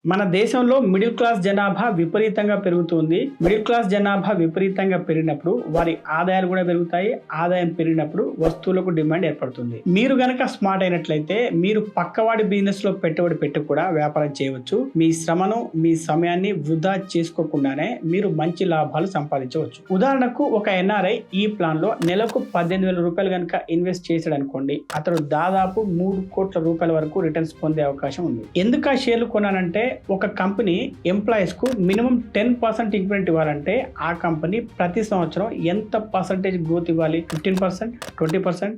మన దేశంలో middle class జనాభా విపరీతంగా పెరుగుతుంది. మిడిల్ క్లాస్ జనాభా విపరీతంగా పెరిగినప్పుడు వారి ఆదాయాలు కూడా పెరుగుతాయి. ఆదాయం పెరిగినప్పుడు వస్తువులకు డిమాండ్ ఏర్పడుతుంది. మీరు గనక స్మార్ట్ అయినట్లయితే మీరు పక్కవాడి బిజినెస్ లో పెట్టుబడి పెట్టి కూడా వ్యాపారం చేయవచ్చు. మీ శ్రమను, మీ సమయాన్ని వృధా చేసుకోకుండానే మీరు మంచి లాభాలు సంపాదించవచ్చు. ఉదాహరణకు ఒక ఎన్ఆర్ఐ ఈ ప్లాన్ లో నెలకు 18,000 రూపాయలు గనక ఇన్వెస్ట్ చేశాడు అనుకోండి, అతడు దాదాపు 3 కోట్ల రూపాయల వరకు రిటర్న్స్ పొందే అవకాశం ఉంది. ఎందుకు ఆ షేర్లు కొన్నానంటే, ఒక కంపెనీ ఎంప్లాయీస్ కు మినిమం 10% ఇంక్రిమెంట్ ఇవ్వాలంటే ఆ కంపెనీ ప్రతి సంవత్సరం ఎంత పర్సెంటేజ్ గ్రోత్ ఇవ్వాలి? 15%, 20%.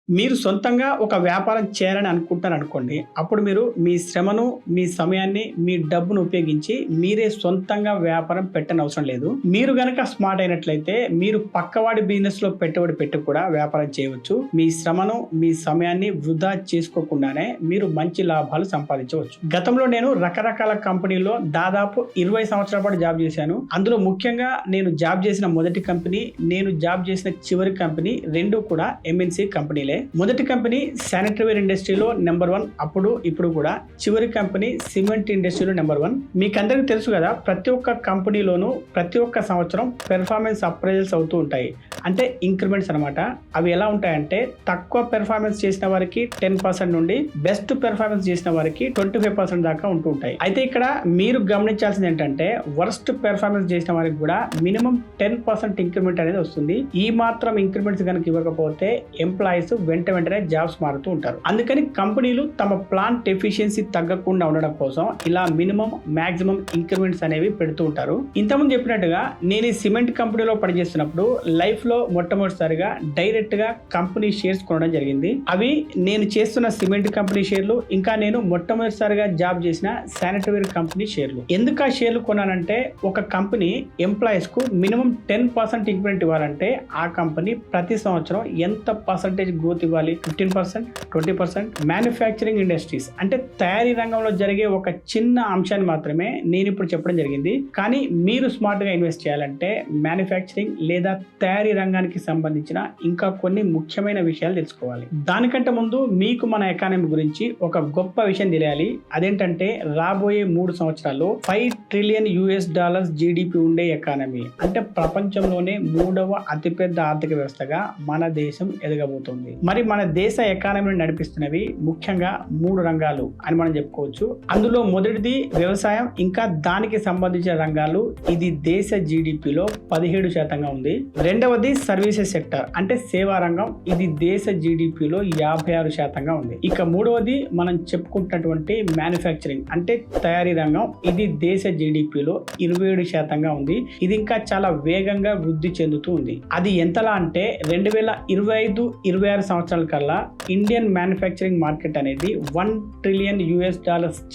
మీరు సొంతంగా ఒక వ్యాపారం చేయాలని అనుకుంటారు అనుకోండి, అప్పుడు మీరు మీ శ్రమను, మీ సమయాన్ని, మీ డబ్బును ఉపయోగించి మీరే సొంతంగా వ్యాపారం పెట్టని అవసరం లేదు. మీరు గనక స్మార్ట్ అయినట్లయితే మీరు పక్కవాడి బిజినెస్ లో పెట్టుబడి పెట్టి కూడా వ్యాపారం చేయవచ్చు. మీ శ్రమను, మీ సమయాన్ని వృధా చేసుకోకుండానే మీరు మంచి లాభాలు సంపాదించవచ్చు. గతంలో నేను రకరకాల కంపెనీలో దాదాపు 20 సంవత్సరాల పాటు జాబ్ చేశాను. అందులో ముఖ్యంగా నేను జాబ్ చేసిన మొదటి కంపెనీ, నేను జాబ్ చేసిన చివరి కంపెనీ రెండు కూడా ఎంఎన్సి కంపెనీలే. మొదటి కంపెనీ శానిటరీ వేర్ ఇండస్ట్రీలో నెంబర్ 1, అప్పుడు ఇప్పుడు కూడా. చివరి కంపెనీ సిమెంట్ ఇండస్ట్రీలో నెంబర్ 1. మీకు అందరికీ తెలుసు కదా, ప్రతి ఒక్క కంపెనీలోనూ ప్రతి ఒక్క సంవత్సరం పెర్ఫార్మెన్స్ అప్రైజల్స్ అవుతూ ఉంటాయి. అంటే ఇంక్రిమెంట్స్ అనమాట. అవి ఎలా ఉంటాయంటే, తక్కువ పెర్ఫార్మెన్స్ చేసిన వారికి 10% నుండి బెస్ట్ పెర్ఫార్మెన్స్ చేసిన వారికి 25% దాకా ఉంటూ ఉంటాయి. అయితే ఇక్కడ మీరు గమనించాల్సింది ఏంటంటే, వర్స్ట్ పెర్ఫార్మెన్స్ చేసిన వారికి కూడా మినిమం 10% ఇంక్రిమెంట్ అనేది వస్తుంది. ఈ మాత్రం ఇంక్రిమెంట్స్ కనుక ఇవ్వకపోతే ఎంప్లాయీస్ వెంటనే జాబ్స్ మారుతూ ఉంటారు. అందుకని కంపెనీలు తమ ప్లాంట్ ఎఫిషియన్సీ తగ్గకుండా ఉండడం కోసం ఇలా మినిమం, మాక్సిమం ఇంక్రిమెంట్స్ అనేవి పెడుతూ ఉంటారు. ఇంతకుముందు చెప్పినట్టుగా నేను ఈ సిమెంట్ కంపెనీలో పనిచేస్తున్నప్పుడు లైఫ్ లో మొట్టమొదటిసారిగా డైరెక్ట్ గా కంపెనీ షేర్స్ కొనడం జరిగింది. అవి నేను చేస్తున్న సిమెంట్ కంపెనీ షేర్లు, ఇంకా నేను మొట్టమొదటిసారిగా జాబ్ చేసిన శానిటరీ వేర్ కంపెనీ షేర్లు. ఎందుకు ఆ షేర్లు కొన్నానంటే, ఒక కంపెనీ ఎంప్లాయీస్ కు మినిమం 10% ఇంక్రిమెంట్ ఇవ్వాలంటే ఆ కంపెనీ ప్రతి సంవత్సరం ఎంత పర్సెంటేజ్ గ్రోత్ ఇవ్వాలి? 15%, 20%. మ్యానుఫ్యాక్చరింగ్ ఇండస్ట్రీస్ అంటే తయారీ రంగంలో జరిగే ఒక చిన్న అంశాన్ని మాత్రమే నేను ఇప్పుడు చెప్పడం జరిగింది. కానీ మీరు స్మార్ట్ గా ఇన్వెస్ట్ చేయాలంటే మ్యానుఫ్యాక్చరింగ్ లేదా తయారీ రంగానికి సంబంధించిన ఇంకా కొన్ని ముఖ్యమైన విషయాలు తెలుసుకోవాలి. దానికంటే ముందు మీకు మన ఎకానమీ గురించి ఒక గొప్ప విషయం తెలియాలి. అదేంటంటే, రాబోయే 3 సంవత్సరాల్లో $5 ట్రిలియన్ జీడిపి ఉండే ఎకానమీ, అంటే ప్రపంచంలోనే 3వ అతిపెద్ద ఆర్థిక వ్యవస్థగా మన దేశం ఎదగబోతోంది. మరి మన దేశ ఎకానమీని నడిపిస్తున్నవి ముఖ్యంగా 3 రంగాలు అని మనం చెప్పుకోవచ్చు. అందులో మొదటిది వ్యవసాయం, ఇంకా దానికి సంబంధించిన రంగాలు. ఇది దేశ జీడిపిలో 17% ఉంది. రెండవది సర్వీసెస్ సెక్టర్ అంటే సేవా రంగం. ఇది దేశ జీడిపిలో 56% ఉంది. ఇక మూడవది మనం చెప్పుకుంటున్నటువంటి మ్యానుఫ్యాక్చరింగ్ అంటే తయారీ రంగం. ఇది దేశ జీడిపిలో 27% ఉంది. ఇది ఇంకా చాలా వేగంగా వృద్ధి చెందుతూ ఉంది. అది ఎంతలా అంటే 2025-26 సంవత్సరాల కల్లా ఇండియన్ మ్యానుఫ్యాక్చరింగ్ మార్కెట్ అనేది $1 ట్రిలియన్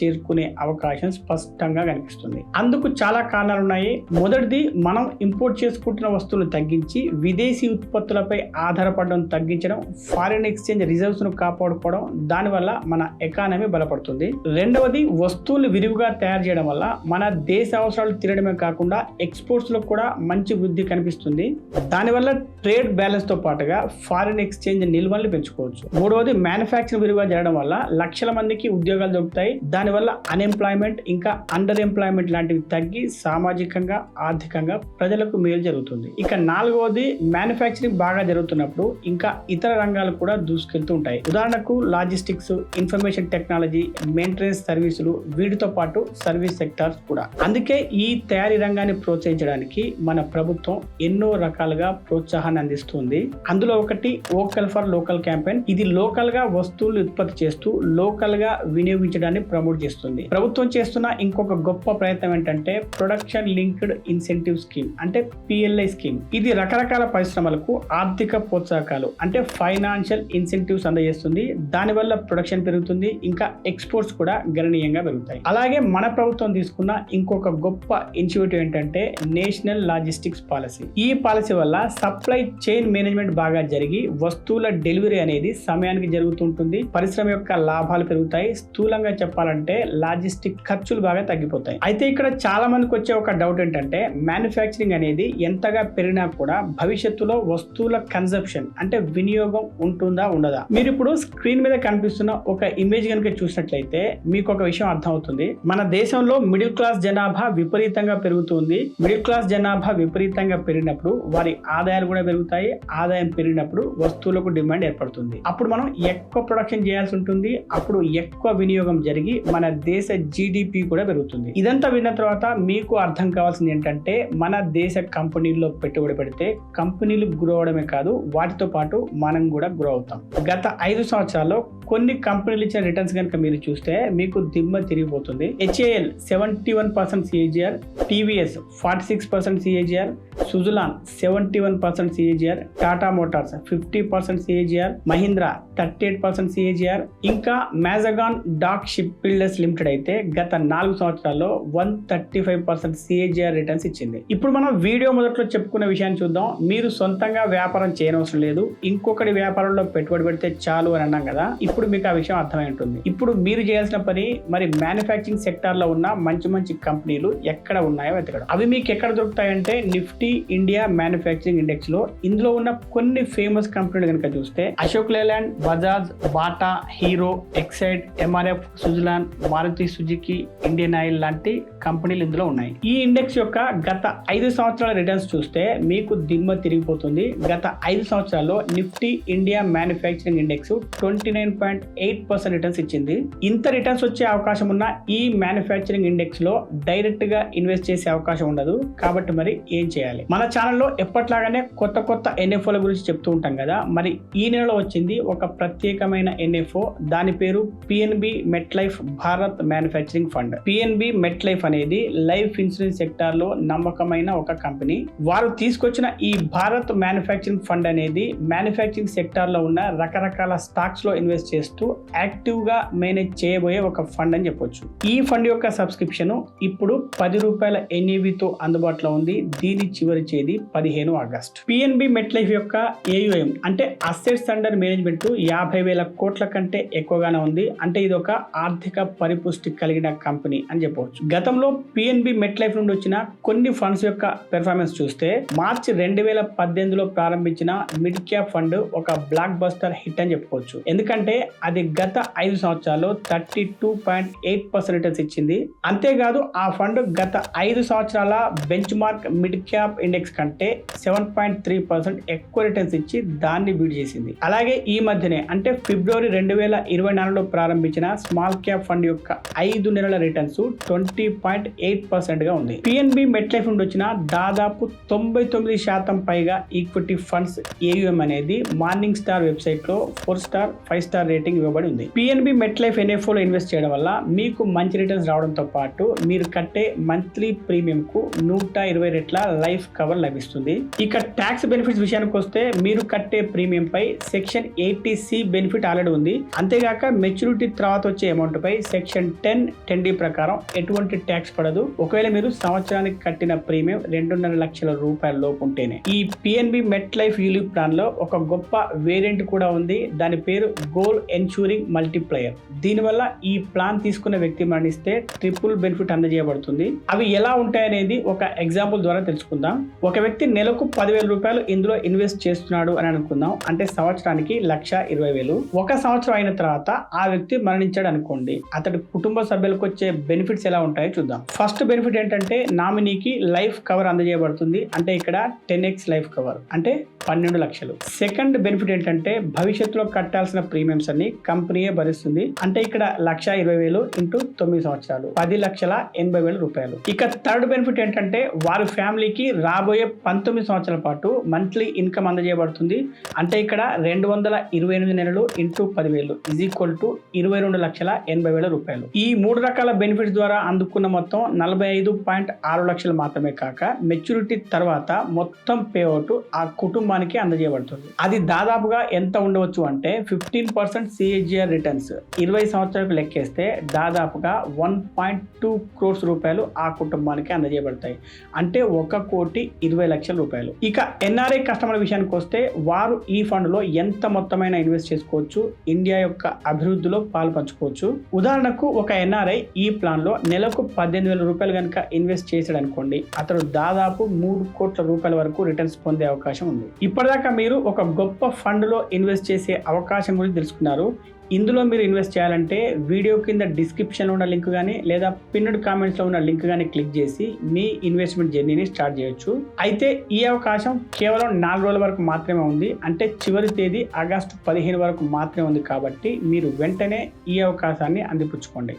చేరుకునే అవకాశం స్పష్టంగా కనిపిస్తుంది. అందుకు చాలా కారణాలు ఉన్నాయి. మొదటిది, మనం ఇంపోర్ట్ చేసుకుంటున్న వస్తువులు తగ్గించి విదేశీ ఉత్పత్తులపై ఆధారపడడం తగ్గించడం, ఫారిన్ ఎక్స్చేంజ్ రిజర్వ్స్ ను కాపాడుకోవడం. దానివల్ల మన ఎకానమీ బలపడుతుంది. రెండవది, వస్తువులు విరివిగా తయారు చేయడం వల్ల మన దేశ అవసరాలు తీరడమే కాకుండా ఎక్స్పోర్ట్స్ లో కూడా మంచి వృద్ధి కనిపిస్తుంది. దానివల్ల ట్రేడ్ బ్యాలెన్స్ తో పాటుగా ఫారిన్ ఎక్స్చేంజ్ నిల్వల్ని పెంచుకోవచ్చు. మూడవది, మ్యానుఫ్యాక్చరింగ్ విరివిగా జరగడం వల్ల లక్షల మందికి ఉద్యోగాలు దొరుకుతాయి. దానివల్ల అన్ఎంప్లాయ్మెంట్ ఇంకా అండర్ ఎంప్లాయ్మెంట్ లాంటివి తగ్గి సామాజికంగా, ఆర్థికంగా ప్రజలకు మేలు జరుగుతుంది. ఇక నాలుగవది, మ్యానుఫ్యాక్చరింగ్ బాగా జరుగుతున్నప్పుడు ఇంకా ఇతర రంగాలు కూడా దూసుకెళ్తూ ఉంటాయి. ఉదాహరణకు లాజిస్టిక్స్, ఇన్ఫర్మేషన్ టెక్నాలజీ, మెయింటెనెన్స్ సర్వీసులు, వీటితో పాటు సర్వీస్ సెక్టార్స్ కూడా. అందుకే ఈ తయారీ రంగాన్ని ప్రోత్సహించడానికి మన ప్రభుత్వం ఎన్నో రకాలుగా ప్రోత్సాహాన్ని అందిస్తుంది. అందులో ఒకటి వోకల్ ఫర్ లోకల్ క్యాంపెయిన్. ఇది లోకల్ గా వస్తువులు ఉత్పత్తి చేస్తూ లోకల్ గా వినియోగించడాన్ని ప్రమోట్ చేస్తుంది. ప్రభుత్వం చేస్తున్న ఇంకొక గొప్ప ప్రయత్నం ఏంటంటే ప్రొడక్షన్ లింక్డ్ ఇన్సెంటివ్ స్కీమ్ అంటే PLI స్కీమ్. ఇది రకరకాల పరిశ్రమలకు ఆర్థిక ప్రోత్సాహకాలు అంటే ఫైనాన్షియల్ ఇన్సెంటివ్స్ అందజేస్తుంది. దానివల్ల ప్రొడక్షన్ పెరుగుతుంది, ఇంకా ఎక్స్పోర్ట్స్ కూడా గణనీయంగా పెరుగుతాయి. అలాగే మన ప్రభుత్వం తీసుకున్న ఇంకొక గొప్ప ఇనిషియేటివ్ ఏంటంటే నేషనల్ లాజిస్టిక్స్ పాలసీ. ఈ పాలసీ వల్ల సప్లై చైన్ మేనేజ్మెంట్ బాగా జరిగి వస్తువుల డెలివరీ అనేది సమయానికి జరుగుతుంటుంది, పరిశ్రమ యొక్క లాభాలు పెరుగుతాయి, స్థూలంగా చెప్పాలంటే లాజిస్టిక్ ఖర్చులు బాగా తగ్గిపోతాయి. అయితే ఇక్కడ చాలా మందికి వచ్చే ఒక డౌట్ ఏంటంటే మ్యానుఫ్యాక్చరింగ్ అనేది ఎంతగా పెరిగినా కూడా భవిష్యత్తులో వస్తువుల కన్సంప్షన్ అంటే వినియోగం ఉంటుందా ఉండదా? మీరు ఇప్పుడు స్క్రీన్ మీద కనిపిస్తున్న ఒక ఇమేజ్ కనుక చూసినట్లయితే మీకు ఒక విషయం అర్థమవుతుంది. మన దేశంలో మిడిల్ క్లాస్ జనాభా విపరీతంగా పెరుగుతుంది. మిడిల్ క్లాస్ జనాభా విపరీతంగా పెరిగినప్పుడు వారి ఆదాయాలు కూడా పెరుగుతాయి. ఆదాయం పెరిగినప్పుడు వస్తువులకు డిమాండ్ ఏర్పడుతుంది. అప్పుడు మనం ఎక్కువ ప్రొడక్షన్ చేయాల్సి ఉంటుంది. అప్పుడు ఎక్కువ వినియోగం జరిగి మన దేశ జీడిపి కూడా పెరుగుతుంది. ఇదంతా విన్న తర్వాత మీకు అర్థం కావాల్సింది ఏంటంటే మన దేశ కంపెనీల్లో పెట్టుబడి పెడితే కంపెనీలు గ్రో అవడమే కాదు, వాటితో పాటు మనం కూడా గ్రో అవుతాం. గత 5 సంవత్సరాల్లో కొన్ని కంపెనీలు ఇచ్చిన రిటర్న్స్ కనుక మీరు చూస్తే మీకు దిమ్మ తిరిగిపోతుంది. HAL 71% CAGR, TVS 46% CAGR, Suzlon 71% CAGR, Tata Motors 50% CAGR, Mahindra 38% CAGR, ఇంకా Mazagon dock ship builders limited అయితే గత 4 సంవత్సరాల్లో 135% CAGR రిటర్న్స్ ఇచ్చింది. ఇప్పుడు మనం వీడియో మొదట్లో చెప్పుకున్న విషయాన్ని చూద్దాం. మీరు సొంతంగా వ్యాపారం చేయనవసరం లేదు, ఇంకొకటి వ్యాపారంలో పెట్టుబడి పెడితే చాలు అని అన్నాం కదా. ఇప్పుడు మీకు ఆ విషయం అర్థమై ఉంటుంది. ఇప్పుడు మీరు చేయాల్సిన పని మరి మ్యానుఫ్యాక్చరింగ్ సెక్టార్ లో ఉన్న మంచి మంచి కంపెనీలు ఎక్కడ ఉన్నాయో వెతకడం. అవి మీకు ఎక్కడ దొరుకుతాయంటే నిఫ్టీ ఇండియా మ్యానుఫ్యాక్చరింగ్ ఇండెక్స్ లో. ఇందులో ఉన్న కొన్ని ఫేమస్ కంపెనీలు కనుక చూస్తే Ashok Leyland, Bajaj, Bata, Hero, Exide, MRF, Suzlon, Maruti Suzuki, Indian Oil లాంటి కంపెనీలు ఇందులో ఉన్నాయి. ఈ ఇండెక్స్ యొక్క గత 5 సంవత్సరాల రిటర్న్స్ చూస్తే మీకు దిమ్మ తిరిగిపోతుంది. గత 5 సంవత్సరాల్లో Nifty India manufacturing index 29.8% returns ఇచ్చింది. ఇంత రిటర్న్స్ వచ్చే అవకాశం ఉన్న ఈ మ్యానుఫ్యాక్చరింగ్ ఇండెక్స్ లో డైరెక్ట్ గా ఇన్వెస్ట్ చేసే అవకాశం ఉండదు. కాబట్టి మరి ఏం చేయాలి? మన ఛానల్లో ఎప్పట్లాగానే కొత్త కొత్త NFOల గురించి చెప్తూ ఉంటాం కదా. మరి ఈ నెలలో వచ్చింది ఒక ప్రత్యేకమైన NFO. దాని పేరు PNB MetLife Bharat manufacturing fund. PNB MetLife అనేది లైఫ్ ఇన్సూరెన్స్ సెక్టార్ లో నమ్మకమైన ఒక కంపెనీ. వారు తీసుకొచ్చిన ఈ భారత్ మ్యానుఫ్యాక్చరింగ్ ఫండ్ అనేది మ్యానుఫ్యాక్చరింగ్ సెక్టార్ లో ఉన్న రకరకాల స్టాక్స్ లో ఇన్వెస్ట్ చేస్తూ యాక్టివ్ గా మేనేజ్ చేయబోయే ఒక ఫండ్ అని చెప్పొచ్చు. ఈ ఫండ్ యొక్క సబ్స్క్రిప్షన్ ఇప్పుడు ₹10 NAV తో అందుబాటులో ఉంది. దీని చివరి తేదీ 15 ఆగస్టు. PNB మెట్లైఫ్ యొక్క AUM అంటే అసెట్స్ అండర్ మేనేజ్మెంట్ 50,000 కోట్ల కంటే ఎక్కువగానే ఉంది. అంటే ఇది ఒక ఆర్థిక పరిపుష్టి కలిగిన కంపెనీ అని చెప్పవచ్చు. గతంలో PNB మెట్లైఫ్ నుండి వచ్చిన కొన్ని ఫండ్స్ యొక్క పెర్ఫార్మెన్స్ చూస్తే మార్చి 2018లో ప్రారంభించిన మిడ్ క్యాప్ ఫండ్ ఒక బ్లాక్ బస్టర్ హిట్ అని చెప్పుకోవచ్చు. ఎందుకంటే అది గత 5 సంవత్సరాల్లో 32.8% రిటర్న్స్ ఇచ్చింది. అంతేకాదు ఆ ఫండ్ గత 5 సంవత్సరాల bench mark mid cap index కంటే 7.3% ఎక్కువ రిటర్న్స్ ఇచ్చి దాన్ని బీట్ చేసింది. అలాగే ఈ మధ్యనే అంటే ఫిబ్రవరి 2024లో ప్రారంభించిన స్మాల్ క్యాప్ ఫండ్ యొక్క 5 నెలల రిటర్న్స్ 20.8% గా ఉంది. PNB మెట్లైఫ్ నుండి వచ్చిన దాదాపు 99% పైగా ఈక్విటీ ఫండ్స్ AUM అనేది మార్నింగ్ స్టార్ వెబ్సైట్ లో 4 స్టార్ 5 స్టార్ రేటింగ్ ఇవ్వబడి ఉంది. PNB మెట్లైఫ్ NFO లో ఇన్వెస్ట్ చేయడం వల్ల మీకు మంచి రిటర్న్స్ రావడంతో పాటు మీరు కట్టే మంత్లీ ప్రీమియం కు 120 రెట్ల లైఫ్ కవర్ లభిస్తుంది. ఇక ట్యాక్స్ బెనిఫిట్స్ విషయానికి వస్తే మీరు కట్టే ప్రీమియం పై సెక్షన్ 80C బెనిఫిట్ ఆల్రెడీ ఉంది. అంతేగాక మెచ్యూరిటీ తర్వాత వచ్చే అమౌంట్ పై సెక్షన్ 10(10D) ప్రకారం ఎటువంటి ట్యాక్స్ పడదు. ఒకవేళ మీరు సంవత్సరానికి కట్టిన ప్రీమియం 2.5 లక్షల రూపాయల లోపు ఉంటేనే. ఈ PNB మెట్లైఫ్ యూలిప్ ప్లాన్ లో ఒక గొప్ప వేరియంట్ కూడా ఉంది. దాని పేరు గోల్ ఎన్షూరింగ్ మల్టీప్లయర్. దీనివల్ల ఈ ప్లాన్ తీసుకున్న వ్యక్తి మరణిస్తే ట్రిపుల్ బెనిఫిట్ అందజేయబడుతుంది. అవి ఎలా ఉంటాయనేది ఒక ఎగ్జాంపుల్ ద్వారా తెలుసుకుందాం. ఒక వ్యక్తి నెలకు 10,000 రూపాయలు ఇందులో ఇన్వెస్ట్ చేస్తున్నాడు అని అనుకుందాం. అంటే సంవత్సరానికి 1,20,000. ఒక సంవత్సరం అయిన తర్వాత ఆ వ్యక్తి మరణించాడు అనుకోండి. అతడి కుటుంబ సభ్యులకు వచ్చే బెనిఫిట్స్ ఎలా ఉంటాయో చూద్దాం. ఫస్ట్ బెనిఫిట్ ఏంటంటే నామినీకి లైఫ్ కవర్ అందజేయబడుతుంది. అంటే ఇక్కడ 10x లైఫ్ కవర్ అంటే 12 లక్షలు. సెకండ్ బెనిఫిట్ ఏంటంటే భవిష్యత్తులో కట్టాల్సిన ప్రీమియమ్స్ అన్ని కంపెనీయే భరిస్తుంది. అంటే ఇక్కడ 1,20,000 ఇంటూ 9 సంవత్సరాలు 10,80,000 రూపాయలు. ఇక థర్డ్ బెనిఫిట్ ఏంటంటే వారి ఫ్యామిలీకి రాబోయే 19 సంవత్సరాల పాటు మంత్లీ ఇన్కమ్ అందజేయబడుతుంది. అంటే ఇక్కడ 228 నెలలు ఇంటూ 10,000 =22,80,000 రూపాయలు. ఈ 3 రకాల బెనిఫిట్స్ ద్వారా అందుకున్న మొత్తం 45.6 లక్షలు మాత్రమే కాక మెచ్యూరిటీ తర్వాత మొత్తం పేఅవుట్ ఆ కుటుంబానికి అందజేయబడుతుంది. అది దాదాపుగా ఎంత ఉండవచ్చు అంటే 15% CAGR రిటర్న్స్ 20 సంవత్సరాలకు లెక్కేస్తే దాదాపుగా 1.2 crores రూపాయలు ఆ కుటుంబానికి అందజేయబడతాయి. అంటే 1,20,00,000 రూపాయలు. ఇక NRI కస్టమర్ విషయానికి వస్తే వారు ఈ ఫండ్ ఫండ్లో ఎంత మొత్తమైన ఇన్వెస్ట్ చేసుకోవచ్చు, ఇండియా యొక్క అభివృద్ధిలో పాలు పంచుకోవచ్చు. ఉదాహరణకు ఒక ఎన్ఆర్ఐ ఈ ప్లాన్లో నెలకు 18,000 రూపాయలు కనుక ఇన్వెస్ట్ చేశాడు అనుకోండి, అతడు దాదాపు 3 కోట్ల రూపాయల వరకు రిటర్న్స్ పొందే అవకాశం ఉంది. ఇప్పటిదాకా మీరు ఒక గొప్ప ఫండ్లో ఇన్వెస్ట్ చేసే అవకాశం గురించి తెలుసుకున్నారు. ఇందులో మీరు ఇన్వెస్ట్ చేయాలంటే వీడియో కింద డిస్క్రిప్షన్లో ఉన్న లింక్ కానీ లేదా పిన్నడ్ కామెంట్స్లో ఉన్న లింక్ కానీ క్లిక్ చేసి మీ ఇన్వెస్ట్మెంట్ జర్నీని స్టార్ట్ చేయొచ్చు. అయితే ఈ అవకాశం కేవలం 4 రోజుల వరకు మాత్రమే ఉంది. అంటే చివరి తేదీ ఆగస్టు 15 వరకు మాత్రమే ఉంది. కాబట్టి మీరు వెంటనే ఈ అవకాశాన్ని అందిపుచ్చుకోండి.